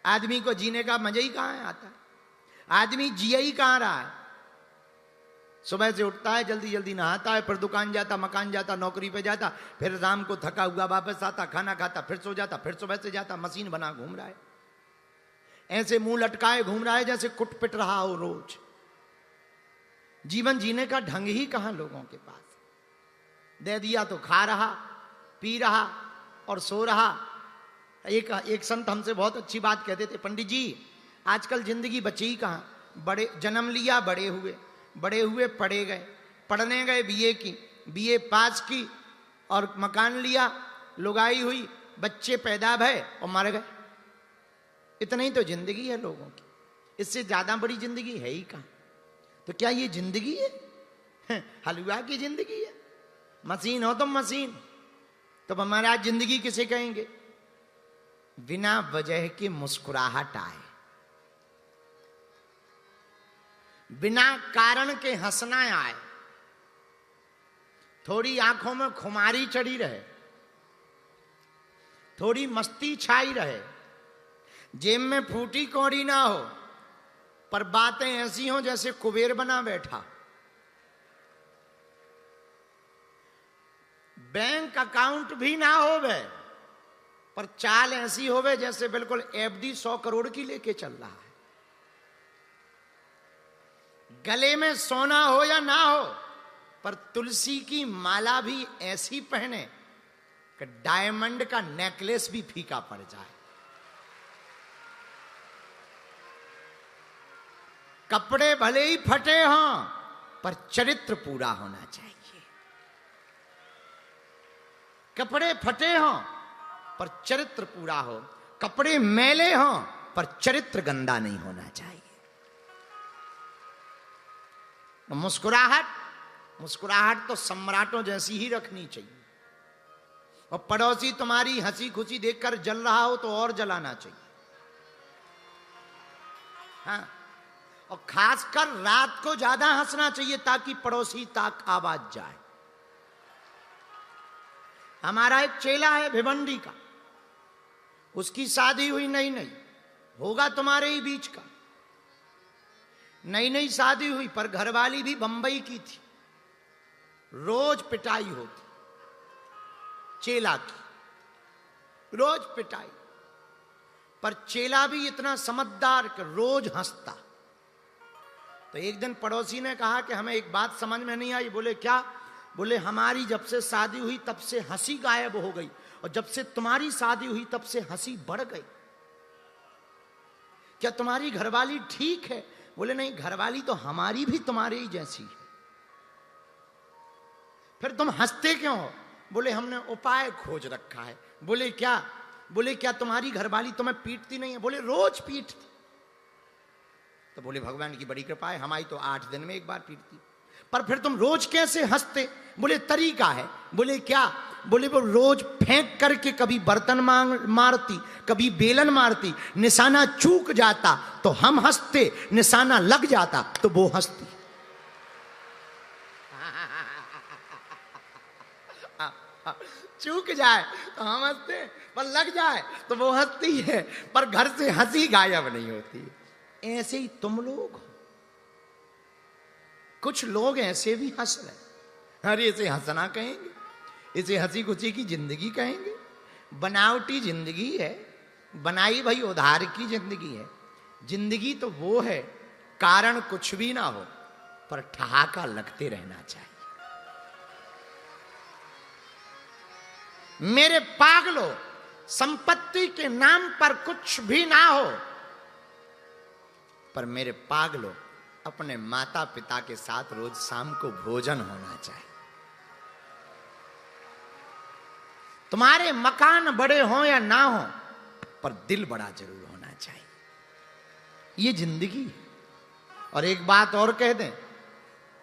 आदमी को जीने का मजा ही कहां आता है? आदमी जिया ही कहां रहा है? सुबह से उठता है, जल्दी जल्दी नहाता है, फिर दुकान जाता, मकान जाता, नौकरी पे जाता, फिर शाम को थका हुआ वापस आता, खाना खाता, फिर सो जाता, फिर सुबह से जाता, मशीन बना घूम रहा है। ऐसे मुंह लटकाए घूम रहा है जैसे कुट पिट रहा हो रोज। जीवन जीने का ढंग ही कहां लोगों के पास। दे दिया तो खा रहा, पी रहा और सो रहा। एक संत हमसे बहुत अच्छी बात कहते थे, पंडित जी आजकल जिंदगी बची ही कहां। बड़े जन्म लिया, बड़े हुए पढ़े गए, पढ़ने गए बीए की, बीए पास की और मकान लिया, लुगाई हुई, बच्चे पैदा भय और मर गए। इतना ही तो जिंदगी है लोगों की, इससे ज्यादा बड़ी जिंदगी है ही कहां। तो क्या ये जिंदगी है? हलवा की जिंदगी है? मशीन हो तुम मशीन, तो हमारा जिंदगी किसे कहेंगे? बिना वजह के मुस्कुराहट आए, बिना कारण के हंसना आए, थोड़ी आंखों में खुमारी चढ़ी रहे, थोड़ी मस्ती छाई रहे, जेब में फूटी कौड़ी ना हो, पर बातें ऐसी हो जैसे कुबेर बना बैठा। बैंक अकाउंट भी ना होवे, पर चाल ऐसी होवे जैसे बिल्कुल एफडी 100 करोड़ की लेके चल रहा है। गले में सोना हो या ना हो, पर तुलसी की माला भी ऐसी पहने कि डायमंड का नेकलेस भी फीका पड़ जाए। कपड़े भले ही फटे हों, पर चरित्र पूरा होना चाहिए। कपड़े फटे हों पर चरित्र पूरा हो, कपड़े मैले हों पर चरित्र गंदा नहीं होना चाहिए। मुस्कुराहट तो सम्राटों जैसी ही रखनी चाहिए। और पड़ोसी तुम्हारी हंसी खुशी देखकर जल रहा हो तो और जलाना चाहिए। हाँ, और खासकर रात को ज्यादा हंसना चाहिए ताकि पड़ोसी तक आवाज जाए। हमारा एक चेला है भिवंडी का, उसकी शादी हुई नई, होगा तुम्हारे ही बीच का। नई शादी हुई, पर घरवाली भी बंबई की थी। रोज पिटाई होती चेला की, रोज पिटाई। पर चेला भी इतना समझदार कि रोज हंसता। तो एक दिन पड़ोसी ने कहा कि हमें एक बात समझ में नहीं आई। बोले क्या? बोले हमारी जब से शादी हुई तब से हंसी गायब हो गई, और जब से तुम्हारी शादी हुई तब से हंसी बढ़ गई। क्या तुम्हारी घरवाली ठीक है? बोले नहीं, घरवाली तो हमारी भी तुम्हारे ही जैसी है। फिर तुम हंसते क्यों हो? बोले हमने उपाय खोज रखा है। बोले क्या? बोले क्या तुम्हारी घरवाली तुम्हें पीटती नहीं है? बोले रोज पीटती। तो बोले भगवान की बड़ी कृपा है, हमारी तो 8 दिन में एक बार पीटती। पर फिर तुम रोज कैसे हंसते? बोले तरीका है। बोले क्या? बोले वो रोज फेंक करके कभी बर्तन मारती, कभी बेलन मारती, निशाना चूक जाता तो हम हंसते, निशाना लग जाता तो वो हंसती। चूक जाए तो हम हंसते, पर लग जाए तो वो हंसती है। पर घर से हंसी गायब नहीं होती। ऐसे ही तुम लोग हो। कुछ लोग ऐसे भी हंस रहे, अरे इसे हंसना कहेंगे, इसे हंसी खुशी की जिंदगी कहेंगे। बनावटी जिंदगी है, बनाई भाई उधार की जिंदगी है। जिंदगी तो वो है कारण कुछ भी ना हो, पर ठहाका लगते रहना चाहिए। मेरे पागलों, संपत्ति के नाम पर कुछ भी ना हो, पर मेरे पागलों अपने माता पिता के साथ रोज शाम को भोजन होना चाहिए। तुम्हारे मकान बड़े हों या ना हो, पर दिल बड़ा जरूर होना चाहिए। ये जिंदगी है। और एक बात और कह दें,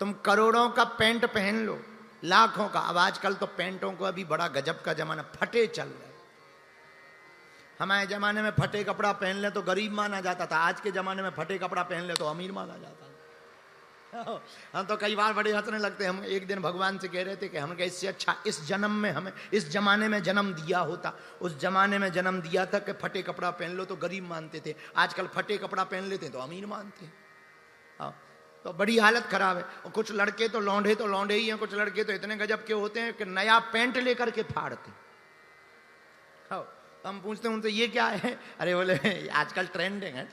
तुम करोड़ों का पैंट पहन लो, लाखों का। अब आजकल तो पैंटों को अभी बड़ा गजब का जमाना, फटे चल रहे। हमारे जमाने में फटे कपड़ा पहन ले तो गरीब माना जाता था, आज के जमाने में फटे कपड़ा पहन ले तो अमीर माना जाता है। हम तो कई बार बड़े हंसने लगते हैं। हम एक दिन भगवान से कह रहे थे कि हमने इससे अच्छा इस जन्म में हमें इस जमाने में जन्म दिया होता, उस जमाने में जन्म दिया था कि फटे कपड़ा पहन लो तो गरीब मानते थे, आजकल फटे कपड़ा पहन लेते हैं तो अमीर मानते हैं। हाँ, तो बड़ी हालत खराब है। और कुछ लड़के तो लौंडे ही हैं, कुछ लड़के तो इतने गजब के होते हैं कि नया पैंट लेकर के फाड़ते। हाँ, तो हम पूछते हैं उनसे ये क्या है, अरे बोले आजकल ट्रेंडिंग है,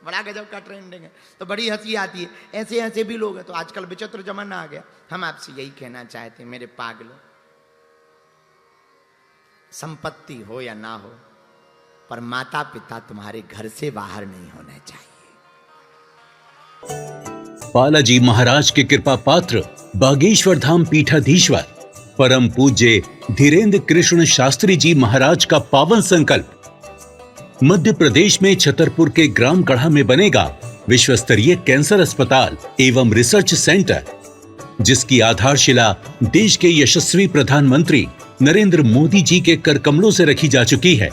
बड़ा गजब का ट्रेंडिंग है। तो बड़ी हंसी आती है। ऐसे ऐसे भी लोग हैं। तो आजकल विचित्र जमाना आ गया। हम आपसे यही कहना चाहते हैं मेरे पागलों, संपत्ति हो या ना हो, पर माता पिता तुम्हारे घर से बाहर नहीं होने चाहिए। बालाजी महाराज के कृपा पात्र बागेश्वर धाम पीठाधीश्वर परम पूज्य धीरेन्द्र कृष्ण शास्त्री जी महाराज का पावन संकल्प। मध्य प्रदेश में छतरपुर के ग्राम गढ़ा में बनेगा विश्व स्तरीय कैंसर अस्पताल एवं रिसर्च सेंटर, जिसकी आधारशिला देश के यशस्वी प्रधानमंत्री नरेंद्र मोदी जी के कर कमलों से रखी जा चुकी है।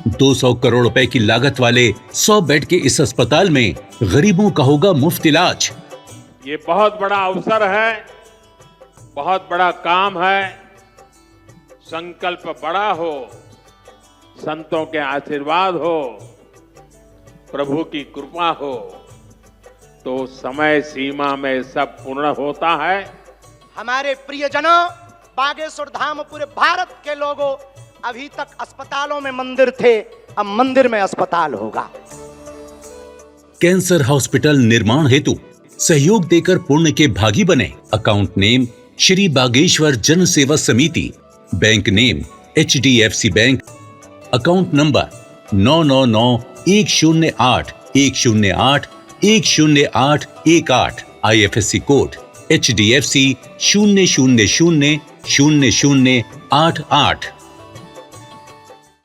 200 करोड़ रुपए की लागत वाले 100 बेड के इस अस्पताल में गरीबों का होगा मुफ्त इलाज। ये बहुत बड़ा अवसर है, बहुत बड़ा काम है। संकल्प बड़ा हो, संतों के आशीर्वाद हो, प्रभु की कृपा हो, तो समय सीमा में सब पूर्ण होता है। हमारे प्रियजनों, बागेश्वर धाम पूरे भारत के लोगों, अभी तक अस्पतालों में मंदिर थे, अब मंदिर में अस्पताल होगा। कैंसर हॉस्पिटल निर्माण हेतु सहयोग देकर पुण्य के भागी बने। अकाउंट नेम श्री बागेश्वर जन सेवा समिति, bank name HDFC bank, account number 999108108108, IFSC code HDFC 0000088।